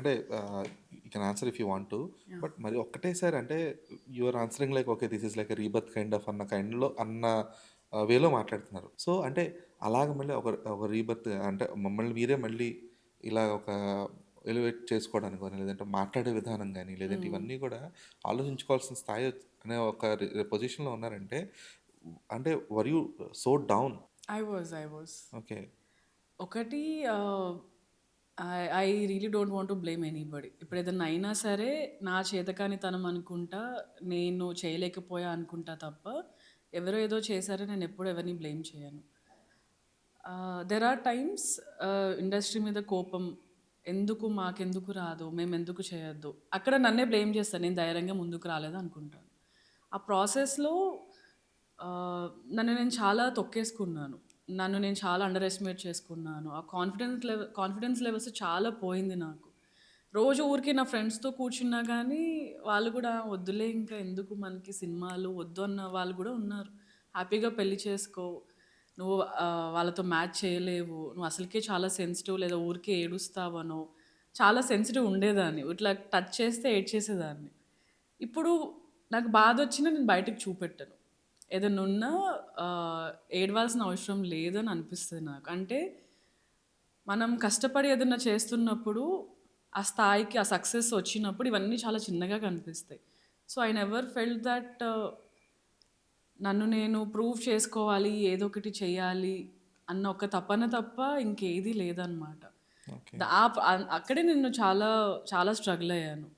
అంటే you can answer if you want to. Yeah! But మరి ఒక్కటేసారి అంటే you are answering like okay. This is like a rebirth kind of అన్న వేలో మాట్లాడుతున్నారు. సో, అంటే అలాగ మళ్ళీ ఒక ఒక రీబర్త్ అంటే మమ్మల్ని మీరే మళ్ళీ ఇలా ఒక ఎలివేట్ చేసుకోవడానికి గాని, లేదంటే మాట్లాడే విధానం గాని, లేదంటే హ్మ్. ఇవన్నీ కూడా ఆలోచించుకోవాల్సిన స్థాయి అనే ఒక పొజిషన్‌లో ఉన్నారంటే, అంటే were you so down? I was. Okay. ఒకటి ah, I really don't want to blame anybody. ఇప్పుడేదన్నా అయినా సరే నా చేతకానితనం అనుకుంటా, నేను చేయలేకపోయా అనుకుంటా తప్ప, ఎవరో ఏదో చేశారని నేనెప్పుడు ఎవరిని బ్లేమ్ చేయను. దెర్ ఆర్ టైమ్స్ ఇండస్ట్రీ మీద కోపం, ఎందుకు మాకెందుకు రాదు, మేమెందుకు చేయొద్దు. అక్కడ నన్నే బ్లేమ్ చేస్తాను. నేను ధైర్యంగా ముందుకు రాలేదనుకుంటాను. ఆ ప్రాసెస్‌లో నన్ను నేను చాలా తొక్కేసుకున్నాను. నన్ను నేను చాలా అండర్ ఎస్టిమేట్ చేసుకున్నాను. ఆ కాన్ఫిడెన్స్ లెవెల్స్ చాలా పోయింది నాకు. రోజు ఊరికే నా ఫ్రెండ్స్‌తో కూర్చున్నా గానీ, వాళ్ళు గూడా వద్దులే ఇంకా ఎందుకు మనకి సినిమాలు వద్దు అన్న వాళ్ళు గూడా ఉన్నారు. హ్యాపీగా పెళ్లి చేసుకో. నువ్వు వాళ్ళతో మ్యాచ్ చేయలేవు. నువ్వు అసలుకే చాలా సెన్సిటివ్ లేదా ఊరికే ఏడుస్తావనో, చాలా సెన్సిటివ్ ఉండేదాన్ని. ఇట్లా టచ్ చేస్తే ఏడ్చేసేదాన్ని. ఇప్పుడు నాకు బాధొచ్చినా నేను బయటకి చూపెట్టను. ఏదన్నా ఉన్నా ఆహ్, ఏడవాల్సిన అవసరం లేదని అనిపిస్తది నాకు. అంటే మనం కష్టపడి ఏదన్నా చేస్తున్నప్పుడు, ఆ స్థాయికి ఆ సక్సెస్ వచ్చినప్పుడు ఇవన్నీ చాలా చిన్నగా కనిపిస్తాయి. So, I never felt that నన్ను నేను ప్రూవ్ చేసుకోవాలి, ఏదో ఒకటి చెయ్యాలి అన్న ఒక తపన తప్ప ఇంకేది లేదనమాట. ఓకే. ద ఆప్ అక్కడే నేను చాలా, చాలా స్ట్రగుల్ అయ్యాను.